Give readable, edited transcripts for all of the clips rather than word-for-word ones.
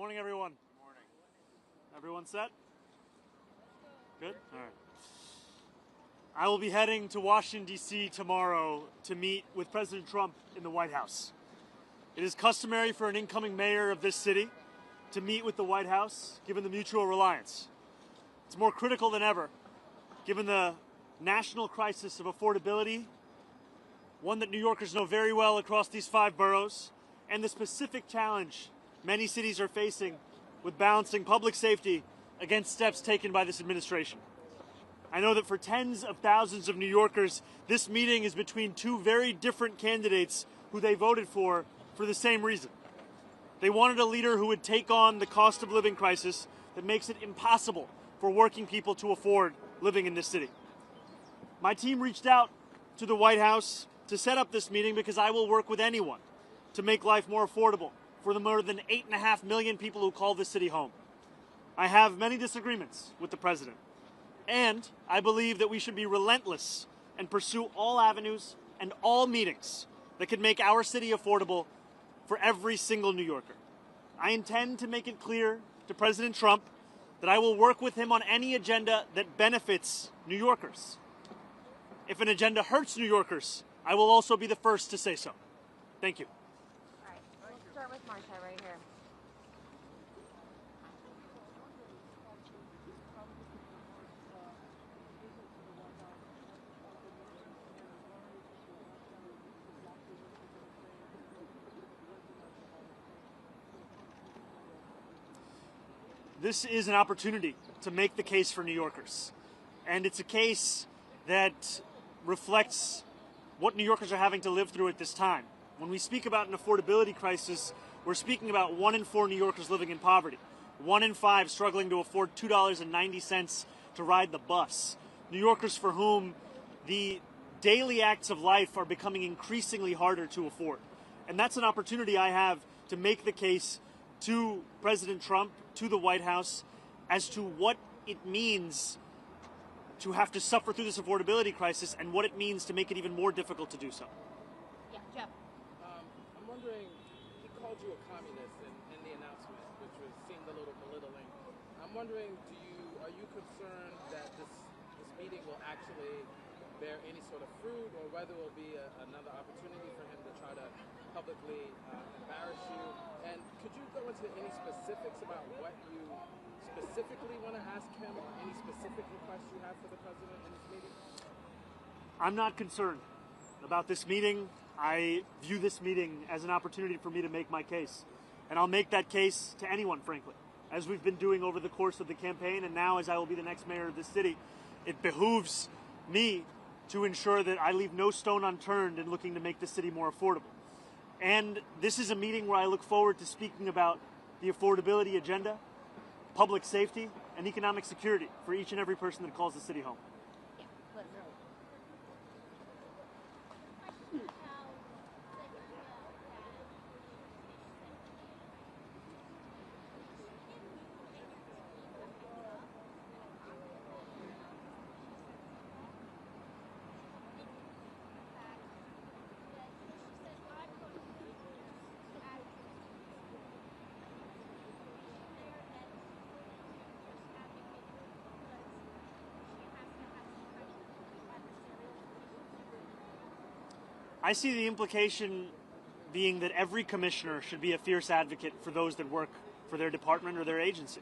Morning, everyone. Good morning. Everyone set? Good? All right. I will be heading to Washington, D.C. tomorrow to meet with President Trump in the White House. It is customary for an incoming mayor of this city to meet with the White House, given the mutual reliance. It's more critical than ever, given the national crisis of affordability, one that New Yorkers know very well across these 5 boroughs, and the specific challenge many cities are facing with balancing public safety against steps taken by this administration. I know that for tens of thousands of New Yorkers, this meeting is between 2 very different candidates who they voted for the same reason. They wanted a leader who would take on the cost of living crisis that makes it impossible for working people to afford living in this city. My team reached out to the White House to set up this meeting because I will work with anyone to make life more affordable for the more than 8.5 million people who call this city home. I have many disagreements with the president, and I believe that we should be relentless and pursue all avenues and all meetings that could make our city affordable for every single New Yorker. I intend to make it clear to President Trump that I will work with him on any agenda that benefits New Yorkers. If an agenda hurts New Yorkers, I will also be the first to say so. Thank you. All right, we'll start with Marcia right here. This is an opportunity to make the case for New Yorkers. And it's a case that reflects what New Yorkers are having to live through at this time. When we speak about an affordability crisis, we're speaking about 1 in 4 New Yorkers living in poverty, 1 in 5 struggling to afford $2.90 to ride the bus. New Yorkers for whom the daily acts of life are becoming increasingly harder to afford. And that's an opportunity I have to make the case to President Trump, to the White House, as to what it means to have to suffer through this affordability crisis and what it means to make it even more difficult to do so. Yeah, Jeff. I'm wondering, he called you a communist in the announcement, which seemed a little belittling. I'm wondering, are you concerned that this meeting will actually bear any sort of fruit, or whether it will be another opportunity for him to try to publicly embarrass you? And could you go into any specifics about what you specifically want to ask him, or any specific requests you have for the president in this meeting? I'm not concerned about this meeting. I view this meeting as an opportunity for me to make my case. And I'll make that case to anyone, frankly, as we've been doing over the course of the campaign, and now as I will be the next mayor of this city. It behooves me to ensure that I leave no stone unturned in looking to make the city more affordable. And this is a meeting where I look forward to speaking about the affordability agenda, public safety, and economic security for each and every person that calls the city home. Yeah, Liz. I see the implication being that every commissioner should be a fierce advocate for those that work for their department or their agency.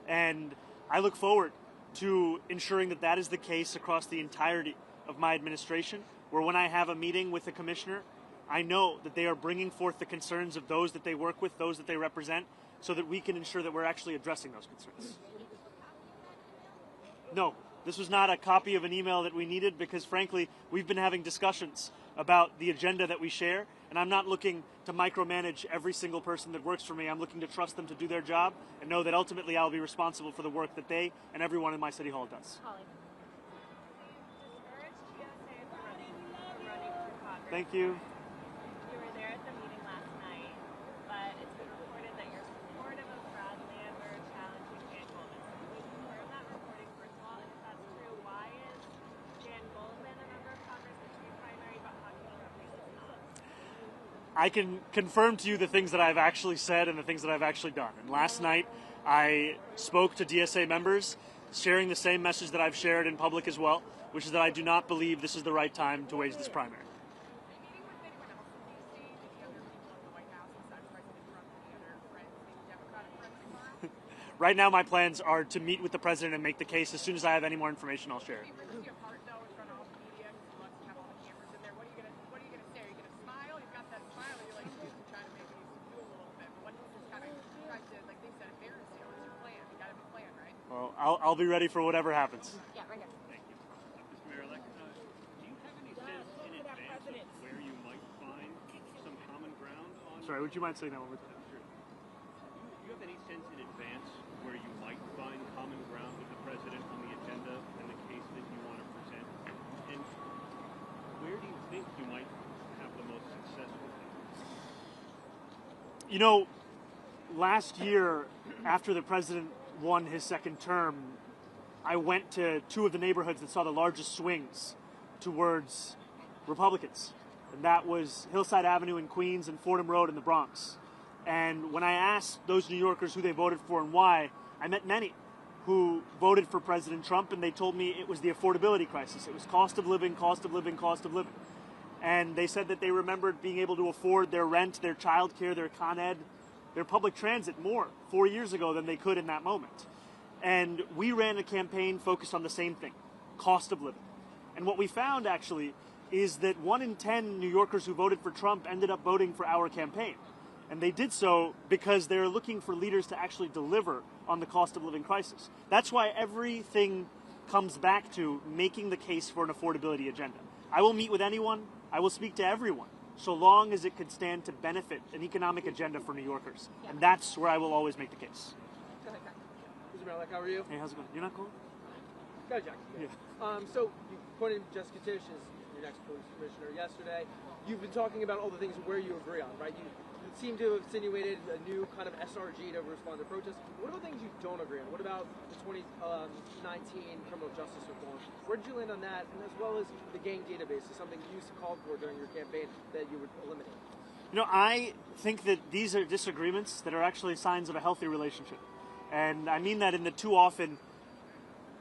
And I look forward to ensuring that that is the case across the entirety of my administration, where when I have a meeting with a commissioner, I know that they are bringing forth the concerns of those that they work with, those that they represent, so that we can ensure that we're actually addressing those concerns. No, this was not a copy of an email that we needed because, frankly, we've been having discussions about the agenda that we share, and I'm not looking to micromanage every single person that works for me. I'm looking to trust them to do their job and know that ultimately I'll be responsible for the work that they and everyone in my city hall does. Holly. Thank you. You were there at the meeting last night, but it's been reported that you're supportive of Bradley and we're challenging Dan Goldman. Can you confirm that reporting, first of all? And if that's true, why is Dan Goldman a member of Congress in the primary, but Joaquin Rodriguez not? I can confirm to you the things that I've actually said and the things that I've actually done. And last night, I spoke to DSA members, sharing the same message that I've shared in public as well, which is that I do not believe this is the right time to wage this primary. Right now, my plans are to meet with the president and make the case. As soon as I have any more information, I'll share it. Well, I'll be ready for whatever happens. Yeah, right here. Thank you. Mr. Mayor-elect, do you have any sense in advance of where you might find some common ground on... Sorry, would you mind saying that one more time? Sure. Do you have any sense in advance where you might find common ground with the president on the agenda and the case that you want to present? And where do you think you might have the most success with it? You know, last year, after the president won his second term, I went to two of the neighborhoods that saw the largest swings towards Republicans. And that was Hillside Avenue in Queens and Fordham Road in the Bronx. And when I asked those New Yorkers who they voted for and why, I met many who voted for President Trump, and they told me it was the affordability crisis. It was cost of living, cost of living, cost of living. And they said that they remembered being able to afford their rent, their childcare, their Con Ed, their public transit more 4 years ago than they could in that moment. And we ran a campaign focused on the same thing, cost of living. And what we found actually is that 1 in 10 New Yorkers who voted for Trump ended up voting for our campaign. And they did so because they're looking for leaders to actually deliver on the cost of living crisis. That's why everything comes back to making the case for an affordability agenda. I will meet with anyone, I will speak to everyone, so long as it could stand to benefit an economic agenda for New Yorkers. And that's where I will always make the case. Mr. Mayor-elect, how are you? Hey, how's it going? You're not cool? Go, Jack. Yeah. So you appointed Jessica Tisch as your next police commissioner yesterday. You've been talking about all the things where you agree on, right? You seem to have insinuated a new kind of SRG to respond to protests. What about things you don't agree on? What about the 2019 criminal justice reform? Where did you land on that? And as well as the gang database is something you called for during your campaign that you would eliminate. You know, I think that these are disagreements that are actually signs of a healthy relationship. And I mean that in that too often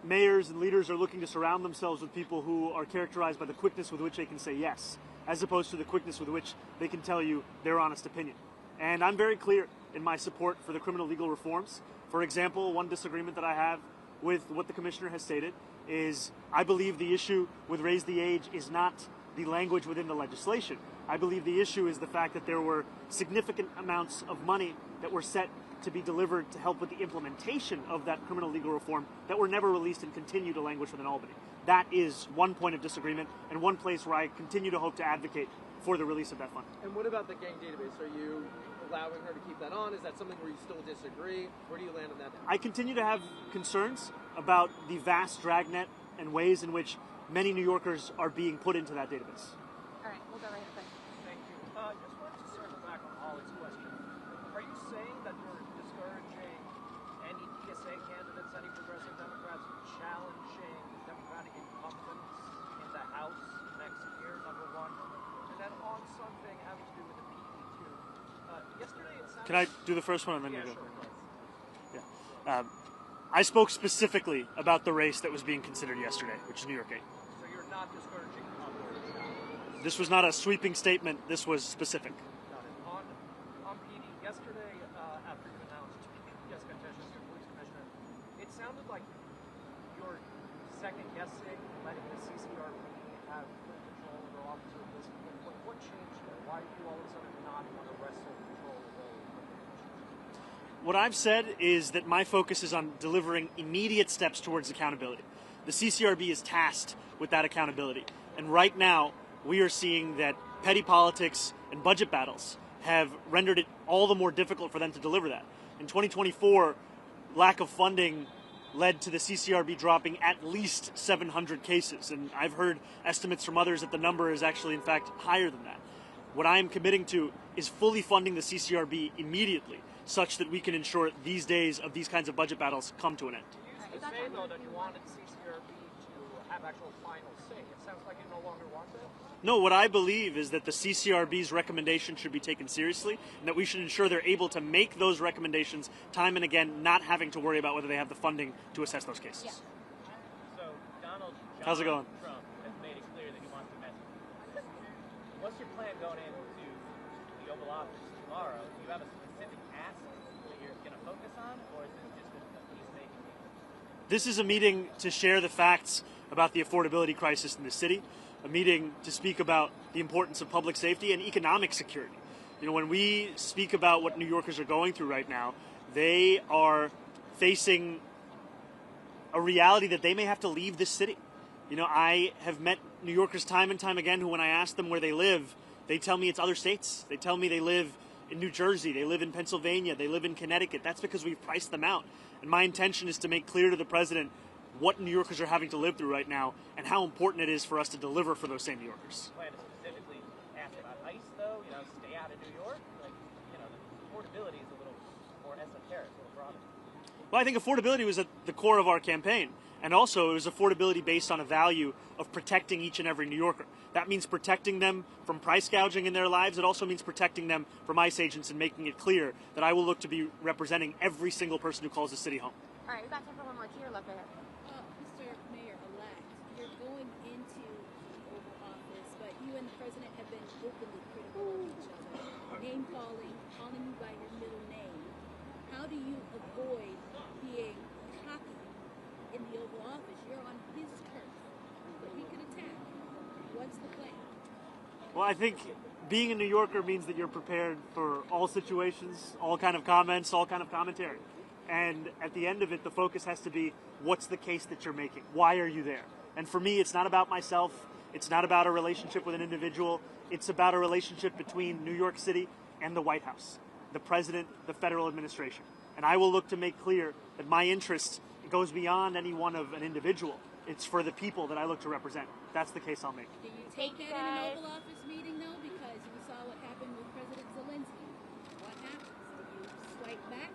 mayors and leaders are looking to surround themselves with people who are characterized by the quickness with which they can say yes, as opposed to the quickness with which they can tell you their honest opinion. And I'm very clear in my support for the criminal legal reforms. For example, one disagreement that I have with what the commissioner has stated is I believe the issue with raise the age is not the language within the legislation. I believe the issue is the fact that there were significant amounts of money that were set to be delivered to help with the implementation of that criminal legal reform that were never released and continue to languish within Albany. That is one point of disagreement and one place where I continue to hope to advocate for the release of that fund. And what about the gang database? Are you allowing her to keep that on? Is that something where you still disagree? Where do you land on that now? I continue to have concerns about the vast dragnet and ways in which many New Yorkers are being put into that database. All right, we'll go right quick. Thank you. Just wanted to circle back on Holly's question. Are you saying that you're discouraging any DSA candidates, any progressive Democrats challenging Democratic incumbents in the House next year, number one? And then on something having to do with the PD2, yesterday it sounded... Can I do the first one and then Yeah, you go? sure. Yeah. I spoke specifically about the race that was being considered yesterday, which is New York 8. So you're not discouraging others? This was not a sweeping statement. This was specific. Got it. On PD, yesterday, after you announced Jessica Tisch as your police commissioner, it sounded like you're second-guessing letting the CCRP have full control of their officer of this. What changed there? Why do you all of a sudden not want to wrestle control away from the commissioner? What I've said is that my focus is on delivering immediate steps towards accountability. The CCRB is tasked with that accountability. And right now, we are seeing that petty politics and budget battles have rendered it all the more difficult for them to deliver that. In 2024, lack of funding led to the CCRB dropping at least 700 cases. And I've heard estimates from others that the number is actually, in fact, higher than that. What I am committing to is fully funding the CCRB immediately, such that we can ensure these days of these kinds of budget battles come to an end. You used to say, though, that you wanted CCRB to have actual final say. It sounds like you no longer want that. No, what I believe is that the CCRB's recommendation should be taken seriously, and that we should ensure they're able to make those recommendations time and again, not having to worry about whether they have the funding to assess those cases. Yeah. So Donald How's it going? Trump has made it clear that he wants to mess with you. What's your plan going into the Oval Office tomorrow? Do you have a specific ask that you're going to focus on, or is this just a peacemaking meeting? This is a meeting to share the facts about the affordability crisis in the city, a meeting to speak about the importance of public safety and economic security. You know, when we speak about what New Yorkers are going through right now, they are facing a reality that they may have to leave this city. You know, I have met New Yorkers time and time again who, when I ask them where they live, they tell me it's other states. They tell me they live in New Jersey, they live in Pennsylvania, they live in Connecticut. That's because we've priced them out. And my intention is to make clear to the president what New Yorkers are having to live through right now and how important it is for us to deliver for those same New Yorkers. Plan to specifically ask about ICE, though? You know, stay out of New York? Like, you know, the affordability is a little more esoteric, a little broader. Well, I think affordability was at the core of our campaign. And also, it was affordability based on a value of protecting each and every New Yorker. That means protecting them from price gouging in their lives. It also means protecting them from ICE agents and making it clear that I will look to be representing every single person who calls the city home. All right, we got time for one more. To your left right here. Mr. Mayor-elect, you're going into the Oval Office, but you and the president have been openly critical of each other, name-calling, calling you by your middle name. How do you avoid being cocky in the Oval Office? You're on his turf, but he could attack. What's the plan? Well, I think being a New Yorker means that you're prepared for all situations, all kind of comments, all kind of commentary. And at the end of it, the focus has to be, what's the case that you're making? Why are you there? And for me, it's not about myself. It's not about a relationship with an individual. It's about a relationship between New York City and the White House, the president, the federal administration. And I will look to make clear that my interest goes beyond any one of an individual. It's for the people that I look to represent. That's the case I'll make. Do you take that in an Oval Office meeting, though? Because we saw what happened with President Zelensky. What happens? Do you swipe back?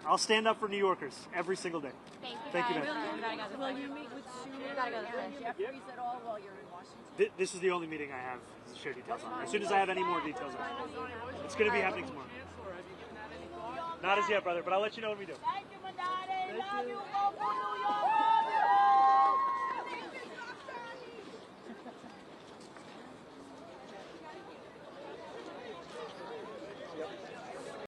I'll stand up for New Yorkers every single day. Thank you, Thank you, guys. man. All right, we gotta go this way. Will you meet with Sue We gotta go this way. and Jeffries at all while you're in Washington? This is the only meeting I have to share details on. As soon as I have any more details on it. It's going to be happening tomorrow. Not as yet, brother, but I'll let you know when we do. Thank you, Mamdani. Love you.